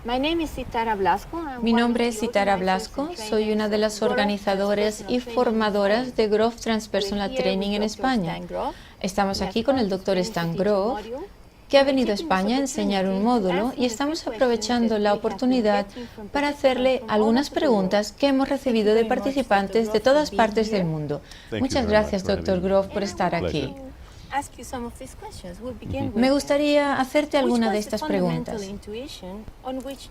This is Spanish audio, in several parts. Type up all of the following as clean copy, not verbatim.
Mi nombre es Citara Blasco, soy una de las organizadoras y formadoras de Grove Transpersonal Training en España. Estamos aquí con el Dr. Stan Grove, que ha venido a España a enseñar un módulo y estamos aprovechando la oportunidad para hacerle algunas preguntas que hemos recibido de participantes de todas partes del mundo. Muchas gracias, Dr. Grove, por estar aquí. Me gustaría hacerte alguna de estas preguntas.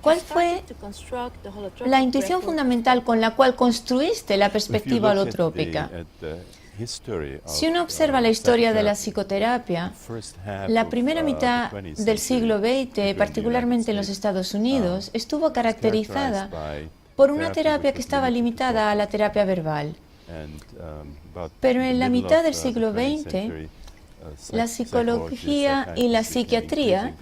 ¿Cuál fue la intuición fundamental con la cual construiste la perspectiva holotrópica? Si uno observa la historia de la psicoterapia, la primera mitad del siglo XX, particularmente en los Estados Unidos, estuvo caracterizada por una terapia que estaba limitada a la terapia verbal. Pero en la mitad del siglo XX, la psicología y la psiquiatría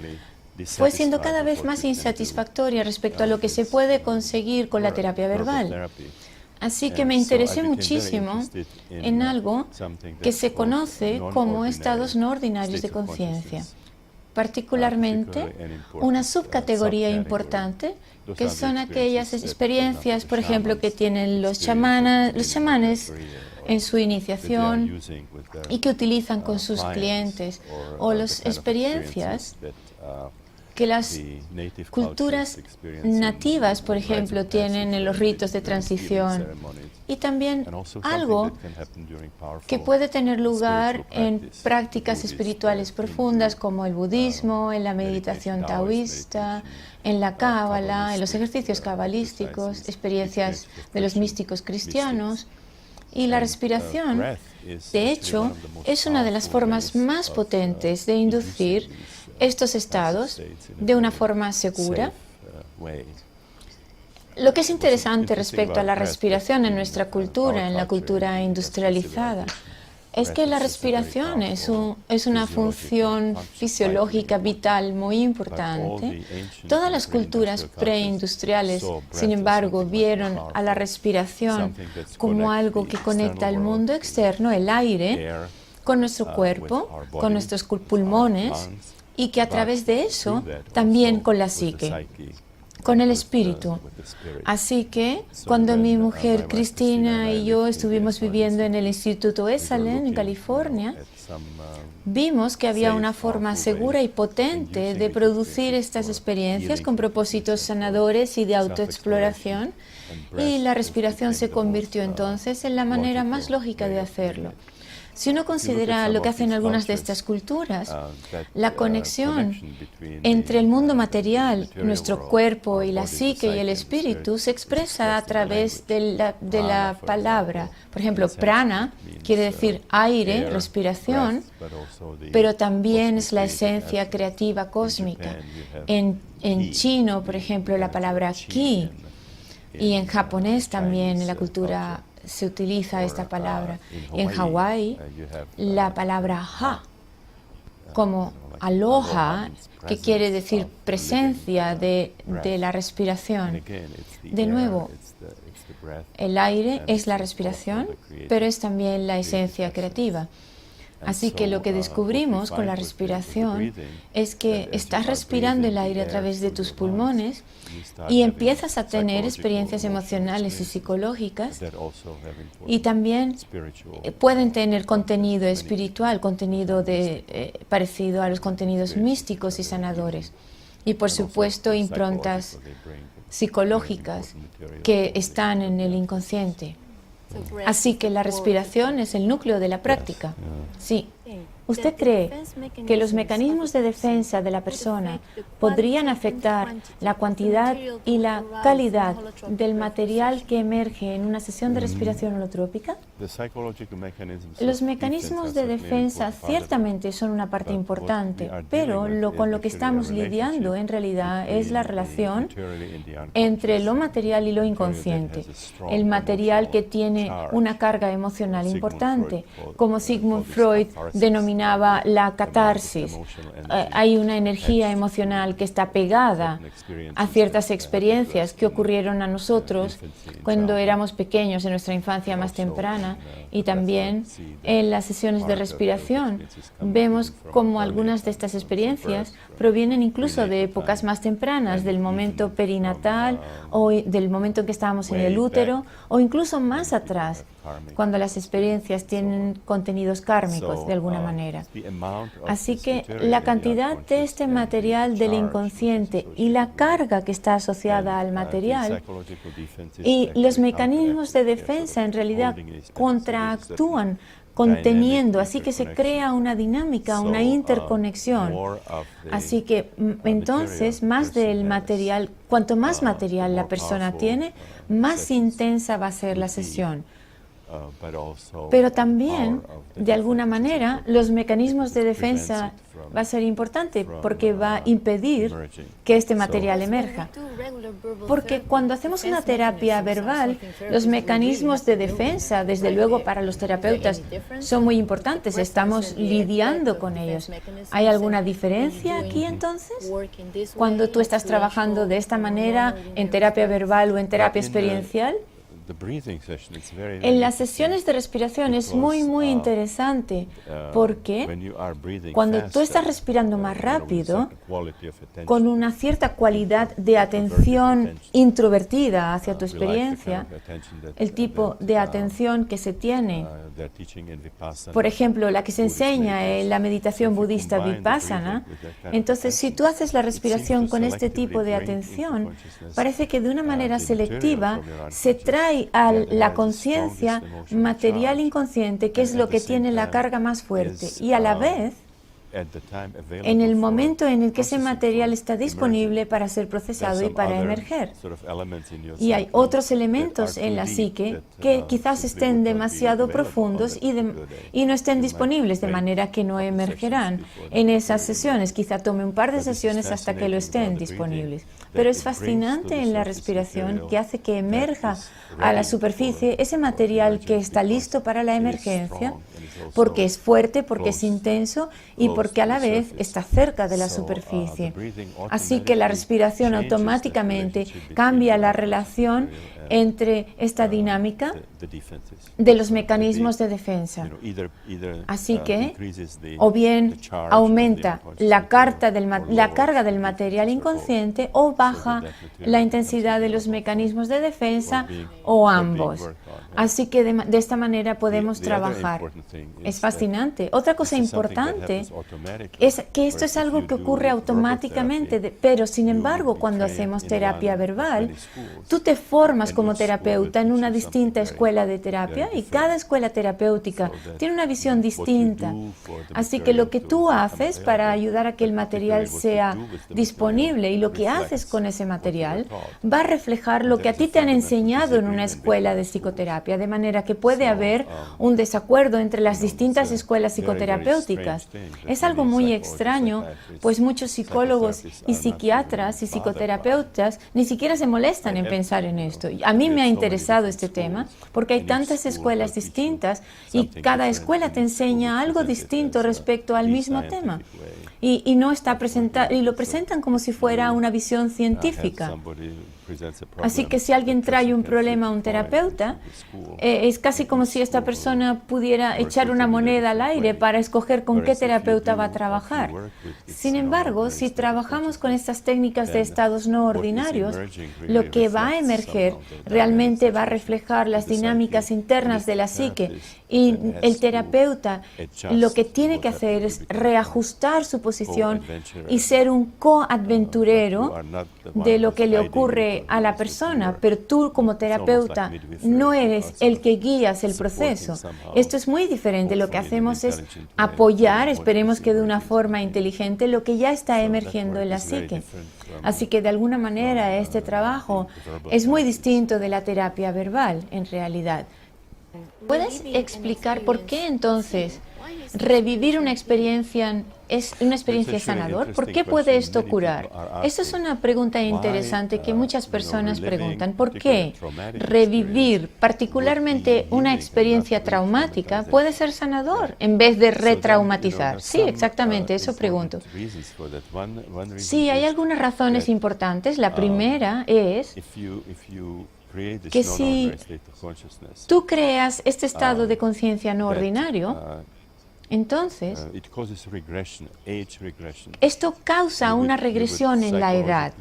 fue siendo cada vez más insatisfactoria respecto a lo que se puede conseguir con la terapia verbal. Así que me interesé muchísimo en algo que se conoce como estados no ordinarios de conciencia, particularmente una subcategoría importante que son aquellas experiencias, por ejemplo, que tienen los chamanes en su iniciación y que utilizan con sus clientes, o las experiencias que las culturas nativas, por ejemplo, tienen en los ritos de transición, y también algo que puede tener lugar en prácticas espirituales profundas como el budismo, en la meditación taoísta, en la cábala, en los ejercicios cabalísticos, experiencias de los místicos cristianos. Y la respiración, de hecho, es una de las formas más potentes de inducir estos estados de una forma segura. Lo que es interesante respecto a la respiración en nuestra cultura, en la cultura industrializada, es que la respiración es una función fisiológica vital muy importante. Todas las culturas preindustriales, sin embargo, vieron a la respiración como algo que conecta el mundo externo, el aire, con nuestro cuerpo, con nuestros pulmones, y que a través de eso también con la psique, con el espíritu. Así que cuando mi mujer Cristina y yo estuvimos viviendo en el Instituto Esalen, en California, vimos que había una forma segura y potente de producir estas experiencias con propósitos sanadores y de autoexploración, y la respiración se convirtió entonces en la manera más lógica de hacerlo. Si uno considera lo que hacen algunas de estas culturas, la conexión entre el mundo material, nuestro cuerpo y la psique y el espíritu se expresa a través de la palabra. Por ejemplo, prana quiere decir aire, respiración, pero también es la esencia creativa cósmica. En chino, por ejemplo, la palabra ki, y en japonés también, en la cultura se utiliza esta palabra. En Hawái, la palabra ha, como aloha, que quiere decir presencia de la respiración. De nuevo, el aire es la respiración, pero es también la esencia creativa. Así que lo que descubrimos con la respiración es que estás respirando el aire a través de tus pulmones y empiezas a tener experiencias emocionales y psicológicas, y también pueden tener contenido espiritual, contenido parecido a los contenidos místicos y sanadores, y por supuesto improntas psicológicas que están en el inconsciente. Así que la respiración es el núcleo de la práctica. Sí. ¿Usted cree que los mecanismos de defensa de la persona podrían afectar la cantidad y la calidad del material que emerge en una sesión de respiración holotrópica? Los mecanismos de defensa ciertamente son una parte importante, pero con lo que estamos lidiando en realidad es la relación entre lo material y lo inconsciente. El material que tiene una carga emocional importante, como Sigmund Freud denominó denominaba la catarsis. Hay una energía emocional que está pegada a ciertas experiencias que ocurrieron a nosotros cuando éramos pequeños, en nuestra infancia más temprana, y también en las sesiones de respiración. Vemos cómo algunas de estas experiencias provienen incluso de épocas más tempranas, del momento perinatal o del momento en que estábamos en el útero, o incluso más atrás, cuando las experiencias tienen contenidos kármicos de alguna manera. Así que la cantidad de este material del inconsciente y la carga que está asociada al material y los mecanismos de defensa en realidad contraactúan conteniendo, así que se crea una dinámica, una interconexión. Así que entonces más del material, cuanto más material la persona tiene, más intensa va a ser la sesión. Pero también, de alguna manera, los mecanismos de defensa va a ser importante porque va a impedir que este material emerja. Porque cuando hacemos una terapia verbal, los mecanismos de defensa, desde luego para los terapeutas, son muy importantes. Estamos lidiando con ellos. ¿Hay alguna diferencia aquí entonces? Cuando tú estás trabajando de esta manera en terapia verbal o en terapia experiencial. En las sesiones de respiración es muy interesante porque cuando tú estás respirando más rápido, con una cierta cualidad de atención introvertida hacia tu experiencia, el tipo de atención que se tiene, por ejemplo, la que se enseña en la meditación budista Vipassana, entonces si tú haces la respiración con este tipo de atención, parece que de una manera selectiva se trae a la conciencia material inconsciente, que es lo que tiene la carga más fuerte, y a la vez, en el momento en el que ese material está disponible para ser procesado y para emerger. Y hay otros elementos en la psique que quizás estén demasiado profundos y no estén disponibles, de manera que no emergerán en esas sesiones. Quizá tome un par de sesiones hasta que lo estén disponibles. Pero es fascinante en la respiración que hace que emerja a la superficie ese material que está listo para la emergencia, porque es fuerte, porque es intenso y porque a la vez está cerca de la superficie. Así que la respiración automáticamente cambia la relación entre esta dinámica de los mecanismos de defensa. Así que, o bien aumenta la carga del material inconsciente o baja la intensidad de los mecanismos de defensa o ambos. Así que de esta manera podemos trabajar. Es fascinante. Otra cosa importante es que esto es algo que ocurre automáticamente, pero sin embargo, cuando hacemos terapia verbal, tú te formas como terapeuta en una distinta escuela de terapia y cada escuela terapéutica tiene una visión distinta. Así que lo que tú haces para ayudar a que el material sea disponible y lo que haces con ese material va a reflejar lo que a ti te han enseñado en una escuela de psicoterapia, de manera que puede haber un desacuerdo entre las distintas escuelas psicoterapéuticas. Es algo muy extraño, pues muchos psicólogos y psiquiatras y psicoterapeutas ni siquiera se molestan en pensar en esto. A mí me ha interesado este tema porque hay tantas escuelas distintas y cada escuela te enseña algo distinto respecto al mismo tema. Y no está y lo presentan como si fuera una visión científica. Así que si alguien trae un problema a un terapeuta, es casi como si esta persona pudiera echar una moneda al aire para escoger con qué terapeuta va a trabajar. Sin embargo, si trabajamos con estas técnicas de estados no ordinarios, lo que va a emerger realmente va a reflejar las dinámicas internas de la psique, y el terapeuta lo que tiene que hacer es reajustar su posición y ser un coaventurero de lo que le ocurre a la persona, pero tú como terapeuta no eres el que guías el proceso. Esto es muy diferente. Lo que hacemos es apoyar, esperemos que de una forma inteligente, lo que ya está emergiendo en la psique. Así que de alguna manera este trabajo es muy distinto de la terapia verbal en realidad. ¿Puedes explicar por qué entonces revivir una experiencia es una experiencia sanador. ¿Por qué puede esto curar? Esta es una pregunta interesante que muchas personas preguntan. ¿Por qué revivir particularmente una experiencia traumática puede ser sanador en vez de retraumatizar? Sí, exactamente, eso pregunto. Sí, hay algunas razones importantes. La primera es que si tú creas este estado de conciencia no ordinario, entonces esto causa una regresión en la edad.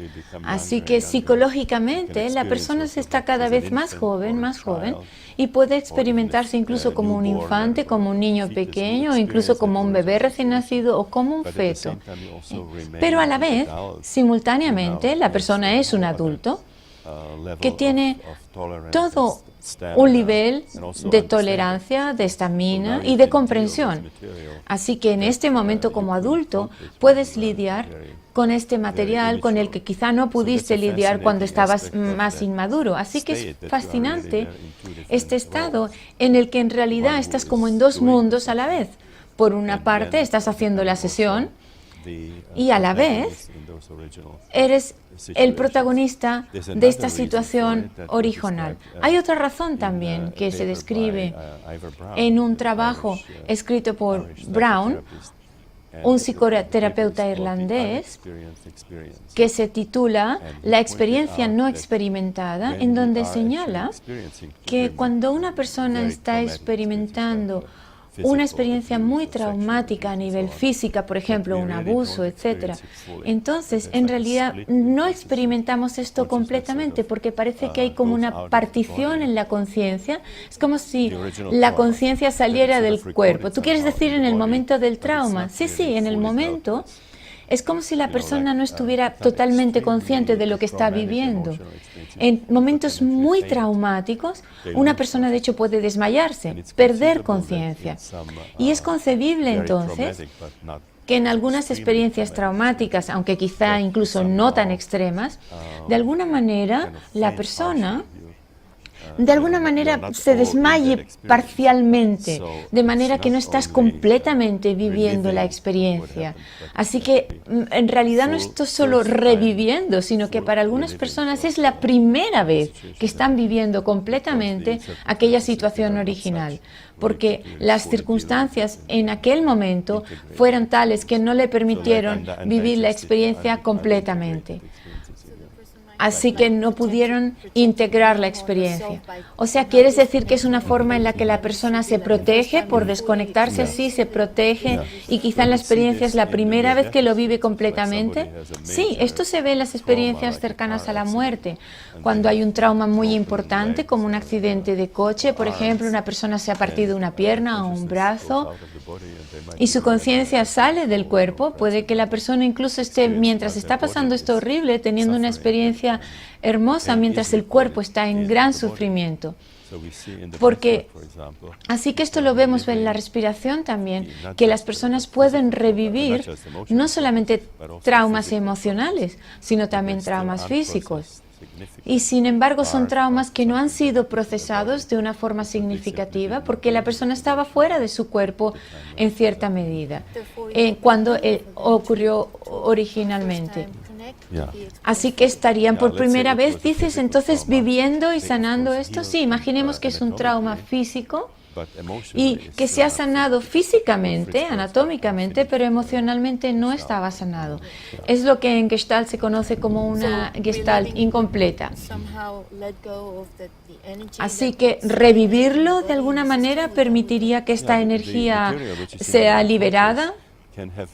Así que psicológicamente la persona se está cada vez más joven, y puede experimentarse incluso como un infante, como un niño pequeño, o incluso como un bebé recién nacido o como un feto. Pero a la vez, simultáneamente, la persona es un adulto que tiene todo un nivel de tolerancia, de estamina y de comprensión. Así que en este momento como adulto puedes lidiar con este material con el que quizá no pudiste lidiar cuando estabas más inmaduro. Así que es fascinante este estado en el que en realidad estás como en dos mundos a la vez. Por una parte estás haciendo la sesión y a la vez eres el protagonista de esta situación original. Hay otra razón también que se describe en un trabajo escrito por Brown, un psicoterapeuta irlandés, que se titula La experiencia no experimentada, en donde señala que cuando una persona está experimentando una experiencia muy traumática a nivel física, por ejemplo, un abuso, etc. Entonces, en realidad, no experimentamos esto completamente porque parece que hay como una partición en la conciencia. Es como si la conciencia saliera del cuerpo. ¿Tú quieres decir en el momento del trauma? Sí, en el momento. Es como si la persona no estuviera totalmente consciente de lo que está viviendo. En momentos muy traumáticos, una persona de hecho puede desmayarse, perder conciencia. Y es concebible entonces que en algunas experiencias traumáticas, aunque quizá incluso no tan extremas, de alguna manera la persona se desmaye parcialmente, de manera que no estás completamente viviendo la experiencia. Así que en realidad no estás solo reviviendo, sino que para algunas personas es la primera vez que están viviendo completamente aquella situación original, porque las circunstancias en aquel momento fueron tales que no le permitieron vivir la experiencia completamente. Así que no pudieron integrar la experiencia. O sea, ¿quieres decir que es una forma en la que la persona se protege por desconectarse? Sí, se protege y quizá en la experiencia es la primera vez que lo vive completamente. Sí, esto se ve en las experiencias cercanas a la muerte. Cuando hay un trauma muy importante, como un accidente de coche, por ejemplo, una persona se ha partido una pierna o un brazo y su conciencia sale del cuerpo, puede que la persona incluso esté, mientras está pasando esto horrible, teniendo una experiencia hermosa mientras el cuerpo está en gran sufrimiento. Porque, así que esto lo vemos en la respiración también, que las personas pueden revivir no solamente traumas emocionales, sino también traumas físicos. Y sin embargo son traumas que no han sido procesados de una forma significativa porque la persona estaba fuera de su cuerpo en cierta medida, cuando ocurrió originalmente. Así que estarían por primera vez, dices, entonces viviendo y sanando esto. Sí, imaginemos que es un trauma físico y que se ha sanado físicamente, anatómicamente, pero emocionalmente no estaba sanado. Es lo que en Gestalt se conoce como una Gestalt incompleta. Así que revivirlo de alguna manera permitiría que esta energía sea liberada.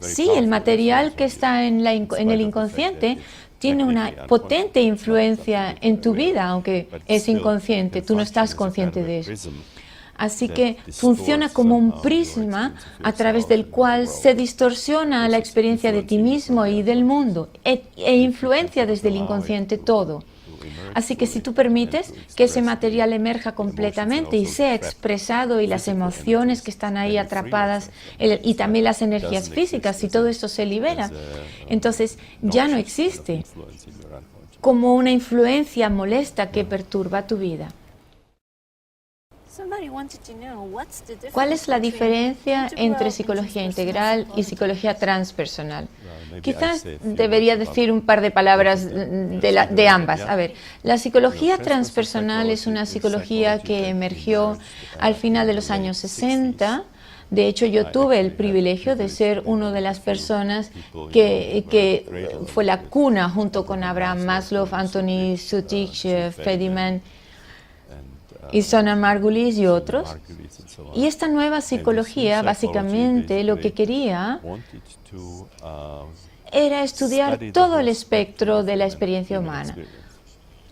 Sí, el material que está en el inconsciente tiene una potente influencia en tu vida, aunque es inconsciente, tú no estás consciente de eso. Así que funciona como un prisma a través del cual se distorsiona la experiencia de ti mismo y del mundo e influencia desde el inconsciente todo. Así que si tú permites que ese material emerja completamente y sea expresado y las emociones que están ahí atrapadas y también las energías físicas, si todo esto se libera, entonces ya no existe como una influencia molesta que perturba tu vida. ¿Cuál es la diferencia entre psicología integral y psicología transpersonal? Quizás debería decir un par de palabras de ambas. A ver, la psicología transpersonal es una psicología que emergió al final de los años 60. De hecho, yo tuve el privilegio de ser una de las personas que fue la cuna, junto con Abraham Maslow, Anthony Sutich, Fediman y Sona Margulis y otros. Y esta nueva psicología, básicamente, lo que quería era estudiar todo el espectro de la experiencia humana.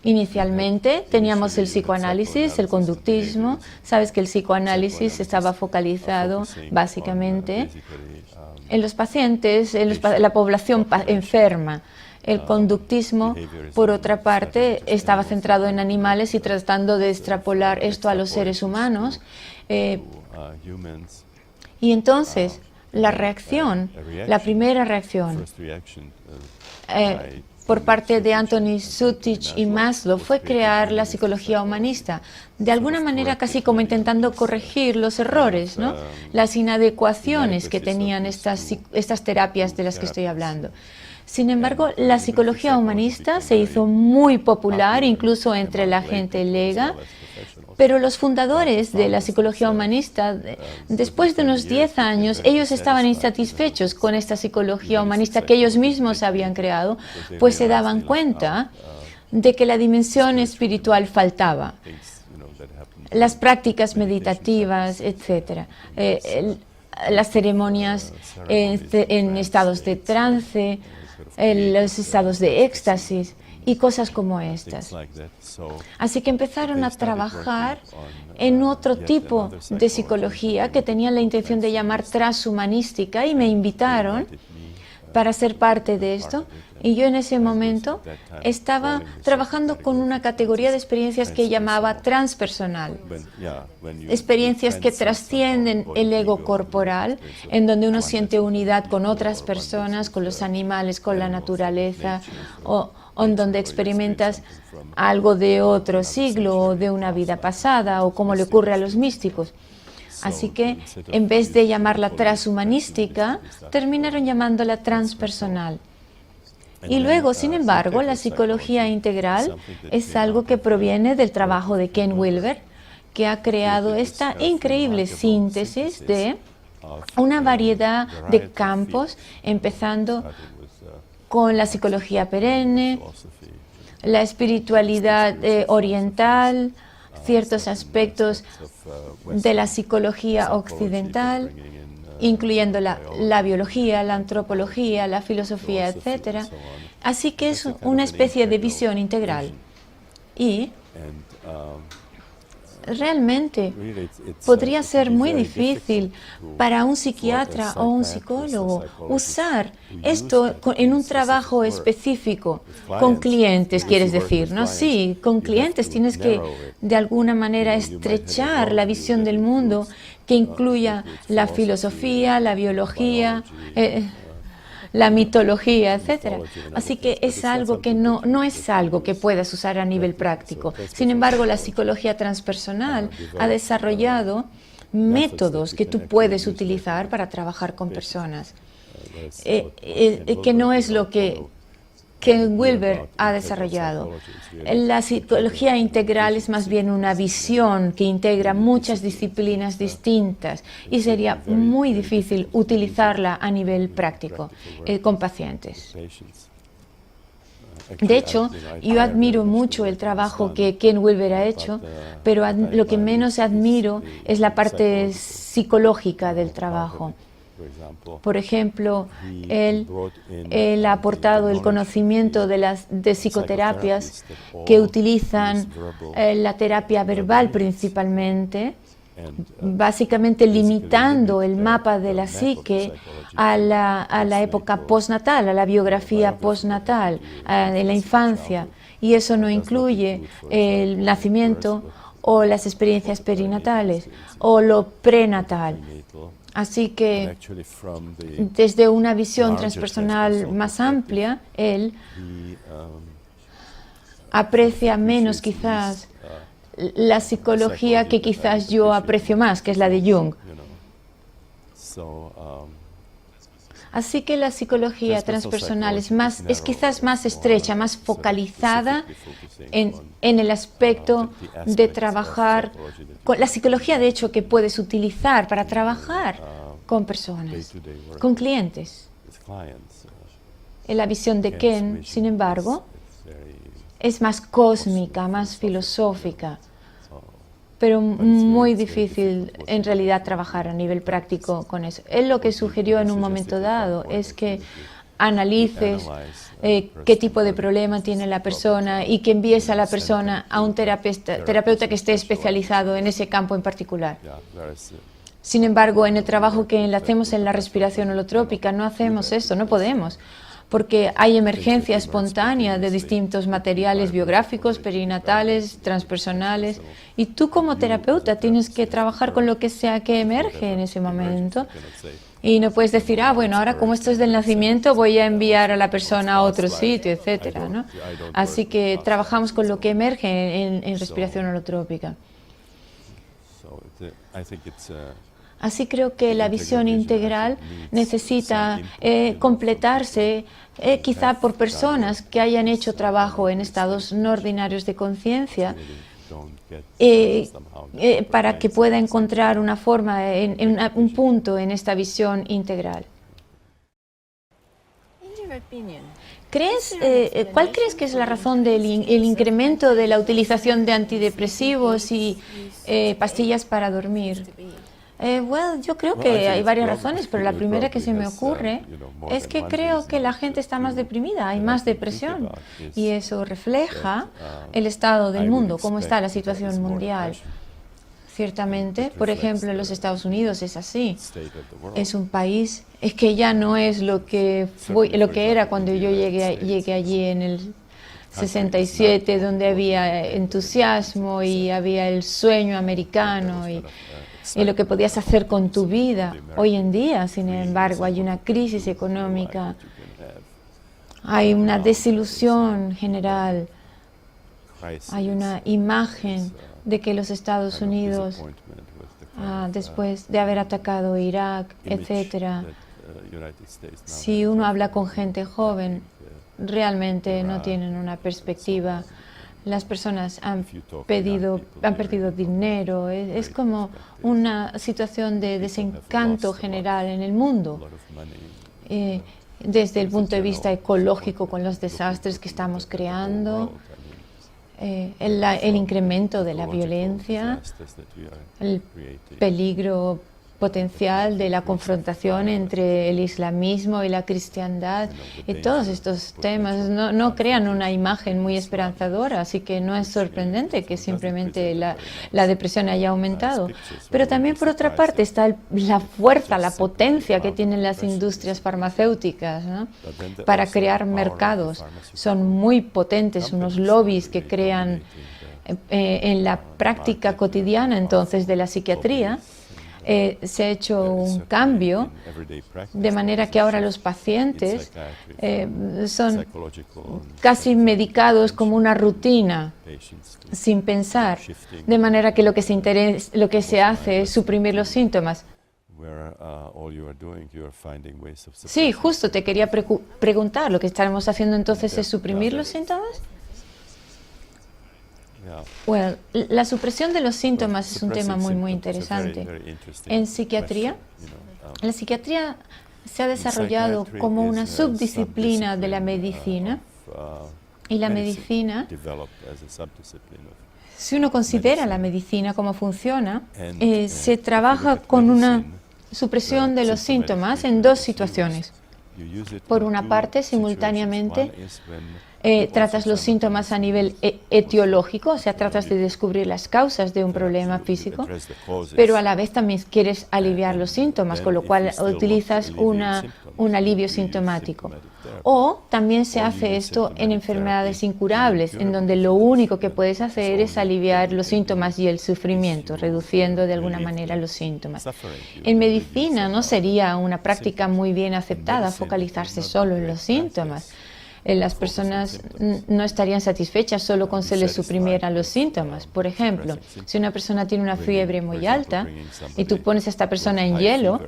Inicialmente teníamos el psicoanálisis, el conductismo. Sabes que el psicoanálisis estaba focalizado básicamente en los pacientes, en la población enferma. El conductismo, por otra parte, estaba centrado en animales y tratando de extrapolar esto a los seres humanos. Y entonces, la primera reacción por parte de Anthony Sutich y Maslow fue crear la psicología humanista, de alguna manera casi como intentando corregir los errores, ¿no? Las inadecuaciones que tenían estas terapias de las que estoy hablando. Sin embargo, la psicología humanista se hizo muy popular, incluso entre la gente lega, pero los fundadores de la psicología humanista, después de unos 10 años, ellos estaban insatisfechos con esta psicología humanista que ellos mismos habían creado, pues se daban cuenta de que la dimensión espiritual faltaba. Las prácticas meditativas, etc., las ceremonias en estados de trance, los estados de éxtasis y cosas como estas. Así que empezaron a trabajar en otro tipo de psicología que tenían la intención de llamar transhumanística y me invitaron para ser parte de esto. Y yo en ese momento estaba trabajando con una categoría de experiencias que llamaba transpersonal. Experiencias que trascienden el ego corporal, en donde uno siente unidad con otras personas, con los animales, con la naturaleza, o en donde experimentas algo de otro siglo o de una vida pasada, o como le ocurre a los místicos. Así que, en vez de llamarla transhumanística, terminaron llamándola transpersonal. Y luego, sin embargo, la psicología integral es algo que proviene del trabajo de Ken Wilber, que ha creado esta increíble síntesis de una variedad de campos, empezando con la psicología perenne, la espiritualidad oriental, ciertos aspectos de la psicología occidental, incluyendo la biología, la antropología, la filosofía, etc. Así que es una especie de visión integral. Y realmente podría ser muy difícil para un psiquiatra o un psicólogo usar esto en un trabajo específico con clientes, quieres decir, ¿no? Sí, con clientes tienes que de alguna manera estrechar la visión del mundo que incluya la filosofía, la biología, la mitología, etc. Así que es algo que no es algo que puedas usar a nivel práctico. Sin embargo, la psicología transpersonal ha desarrollado métodos que tú puedes utilizar para trabajar con personas, que no es lo que Wilber ha desarrollado. La psicología integral es más bien una visión que integra muchas disciplinas distintas y sería muy difícil utilizarla a nivel práctico con pacientes. De hecho, yo admiro mucho el trabajo que Ken Wilber ha hecho, pero lo que menos admiro es la parte psicológica del trabajo. Por ejemplo, él ha aportado el conocimiento de psicoterapias que utilizan la terapia verbal principalmente, básicamente limitando el mapa de la psique a la época postnatal, a la biografía postnatal, en la infancia, y eso no incluye el nacimiento o las experiencias perinatales o lo prenatal. Así que, desde una visión transpersonal más amplia, él aprecia menos quizás la psicología que quizás yo aprecio más, que es la de Jung. Así que la psicología transpersonal es quizás más estrecha, más focalizada en el aspecto de trabajar con la psicología, de hecho, que puedes utilizar para trabajar con personas, con clientes. En la visión de Ken, sin embargo, es más cósmica, más filosófica, pero muy difícil en realidad trabajar a nivel práctico con eso. Él lo que sugirió en un momento dado es que analices qué tipo de problema tiene la persona y que envíes a la persona a un terapeuta que esté especializado en ese campo en particular. Sin embargo, en el trabajo que hacemos en la respiración holotrópica no hacemos eso, no podemos, porque hay emergencia espontánea de distintos materiales biográficos, perinatales, transpersonales, y tú como terapeuta tienes que trabajar con lo que sea que emerge en ese momento. Y no puedes decir, bueno, ahora como esto es del nacimiento voy a enviar a la persona a otro sitio, etcétera, ¿no? Así que trabajamos con lo que emerge en respiración holotrópica. Así creo que la visión integral necesita completarse quizá por personas que hayan hecho trabajo en estados no ordinarios de conciencia para que pueda encontrar una forma, un punto en esta visión integral. ¿Cuál crees que es la razón del incremento de la utilización de antidepresivos y pastillas para dormir? Yo creo que hay varias razones, pero la primera que se me ocurre es que creo que la gente está más deprimida, hay más depresión, y eso refleja el estado del mundo, cómo está la situación mundial. Ciertamente, por ejemplo, en los Estados Unidos es así. Es un país, es que ya no es lo que era cuando yo llegué allí en el 67, donde había entusiasmo y había el sueño americano y lo que podías hacer con tu vida. Hoy en día, sin embargo, hay una crisis económica, hay una desilusión general, hay una imagen de que los Estados Unidos, después de haber atacado Irak, etcétera, si uno habla con gente joven, realmente no tienen una perspectiva. Las personas han perdido dinero, es como una situación de desencanto general en el mundo, desde el punto de vista ecológico con los desastres que estamos creando, el incremento de la violencia, el peligro potencial de la confrontación entre el islamismo y la cristiandad, y todos estos temas no crean una imagen muy esperanzadora, así que no es sorprendente que simplemente la depresión haya aumentado. Pero también, por otra parte, está la fuerza, la potencia que tienen las industrias farmacéuticas, ¿no?, para crear mercados. Son muy potentes, unos lobbies que crean en la práctica cotidiana entonces de la psiquiatría. Se ha hecho un cambio, de manera que ahora los pacientes son casi medicados como una rutina, sin pensar, de manera que lo que se hace es suprimir los síntomas. Sí, justo te quería preguntar, ¿lo que estaremos haciendo entonces es suprimir los síntomas? La supresión de los síntomas es un tema muy interesante. En psiquiatría, la psiquiatría se ha desarrollado como una subdisciplina de la medicina, y la medicina, si uno considera la medicina cómo funciona, se trabaja con una supresión de los síntomas en dos situaciones. Por una parte, simultáneamente, tratas los síntomas a nivel etiológico, o sea, tratas de descubrir las causas de un problema físico, pero a la vez también quieres aliviar los síntomas, con lo cual utilizas un alivio sintomático. O también se hace esto en enfermedades incurables, en donde lo único que puedes hacer es aliviar los síntomas y el sufrimiento, reduciendo de alguna manera los síntomas. En medicina no sería una práctica muy bien aceptada focalizarse solo en los síntomas. las personas no estarían satisfechas solo con se les suprimieran los síntomas. Por ejemplo, si una persona tiene una fiebre muy alta y tú pones a esta persona en hielo,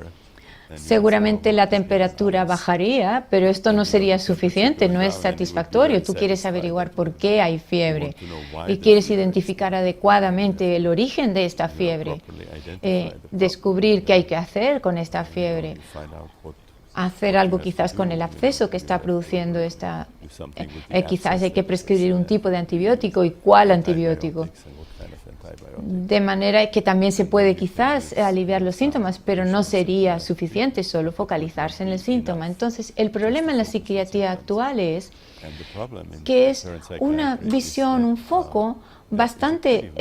seguramente la temperatura bajaría, pero esto no sería suficiente, no es satisfactorio. Tú quieres averiguar por qué hay fiebre y quieres identificar adecuadamente el origen de esta fiebre, descubrir qué hay que hacer con esta fiebre, hacer algo quizás con el absceso que está produciendo esta, quizás hay que prescribir un tipo de antibiótico y cuál antibiótico. De manera que también se puede quizás aliviar los síntomas, pero no sería suficiente solo focalizarse en el síntoma. Entonces, el problema en la psiquiatría actual es que es una visión, un foco bastante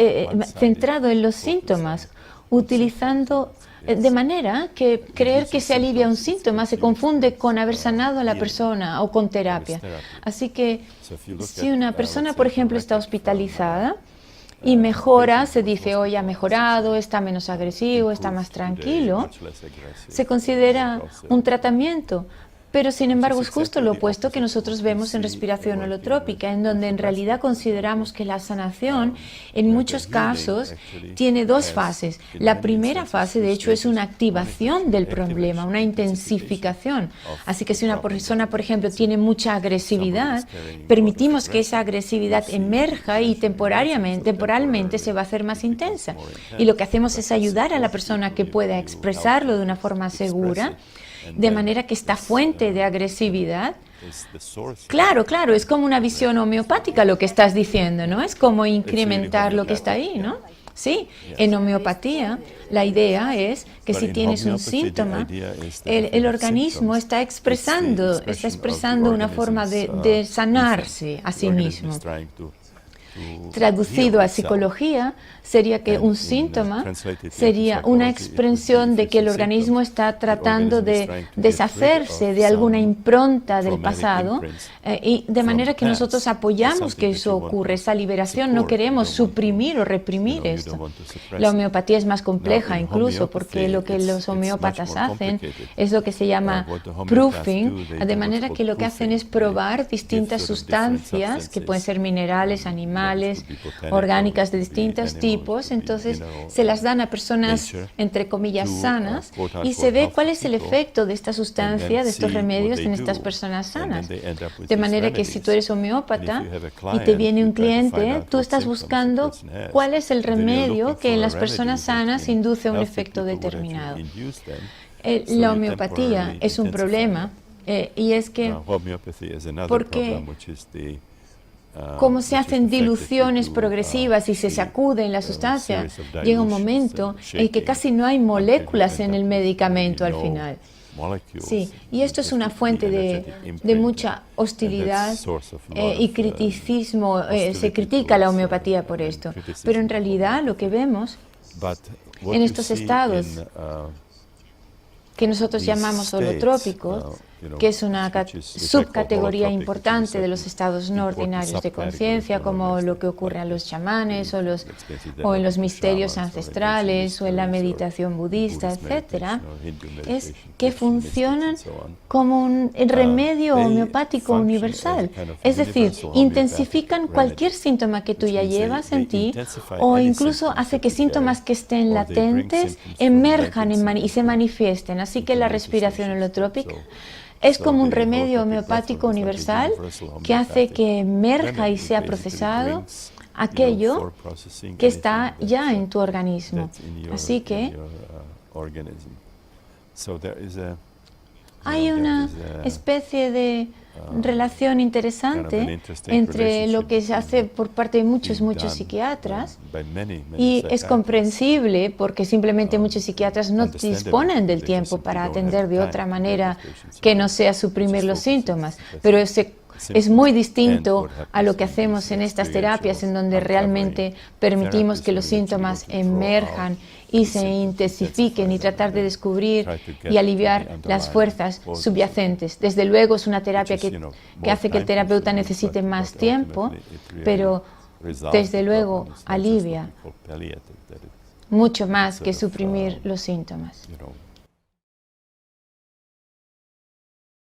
centrado en los síntomas, utilizando de manera que creer que se alivia un síntoma se confunde con haber sanado a la persona o con terapia. Así que si una persona, por ejemplo, está hospitalizada y mejora, se dice, hoy ha mejorado, está menos agresivo, está más tranquilo, se considera un tratamiento. Pero, sin embargo, es justo lo opuesto que nosotros vemos en respiración holotrópica, en donde en realidad consideramos que la sanación, en muchos casos, tiene dos fases. La primera fase, de hecho, es una activación del problema, una intensificación. Así que si una persona, por ejemplo, tiene mucha agresividad, permitimos que esa agresividad emerja y temporalmente se va a hacer más intensa. Y lo que hacemos es ayudar a la persona que pueda expresarlo de una forma segura, de manera que esta fuente de agresividad, claro, es como una visión homeopática lo que estás diciendo, ¿no? Es como incrementar lo que está ahí, ¿no? Sí, en homeopatía la idea es que si tienes un síntoma, el organismo está expresando una forma de sanarse a sí mismo. Traducido a psicología, sería que un síntoma sería una expresión de que el organismo está tratando de deshacerse de alguna impronta del pasado, y de manera que nosotros apoyamos que eso ocurra, esa liberación. No queremos suprimir o reprimir esto. La homeopatía es más compleja incluso, porque lo que los homeópatas hacen es lo que se llama proofing, de manera que lo que hacen es probar distintas sustancias, que pueden ser minerales, animales, orgánicas de distintos tipos. Entonces se las dan a personas entre comillas sanas y se ve cuál es el efecto de esta sustancia, de estos remedios en estas personas sanas. De manera que si tú eres homeópata y te viene un cliente, tú estás buscando cuál es el remedio que en las personas sanas induce un efecto determinado. La homeopatía es un problema, y es que porque como se hacen diluciones progresivas y se sacuden la sustancia, llega un momento en que casi no hay moléculas en el medicamento al final. Sí, y esto es una fuente de mucha hostilidad y criticismo. Se critica la homeopatía por esto, pero en realidad lo que vemos en estos estados que nosotros llamamos holotrópicos, que es una subcategoría importante de los estados no ordinarios de conciencia, como lo que ocurre a los chamanes o en los misterios ancestrales o en la meditación budista, etcétera, es que funcionan como un remedio homeopático universal. Es decir, intensifican cualquier síntoma que tú ya llevas en ti, o incluso hace que síntomas que estén latentes emerjan y se manifiesten. Así que la respiración holotrópica es como un remedio homeopático universal que hace que emerja y sea procesado aquello que está ya en tu organismo. Así que hay una especie de relación interesante entre lo que se hace por parte de muchos psiquiatras, y es comprensible porque simplemente muchos psiquiatras no disponen del tiempo para atender de otra manera que no sea suprimir los síntomas, pero es muy distinto a lo que hacemos en estas terapias, en donde realmente permitimos que los síntomas emerjan y se intensifiquen, y tratar de descubrir y aliviar las fuerzas subyacentes. Desde luego es una terapia que hace que el terapeuta necesite más tiempo, pero desde luego alivia mucho más que suprimir los síntomas.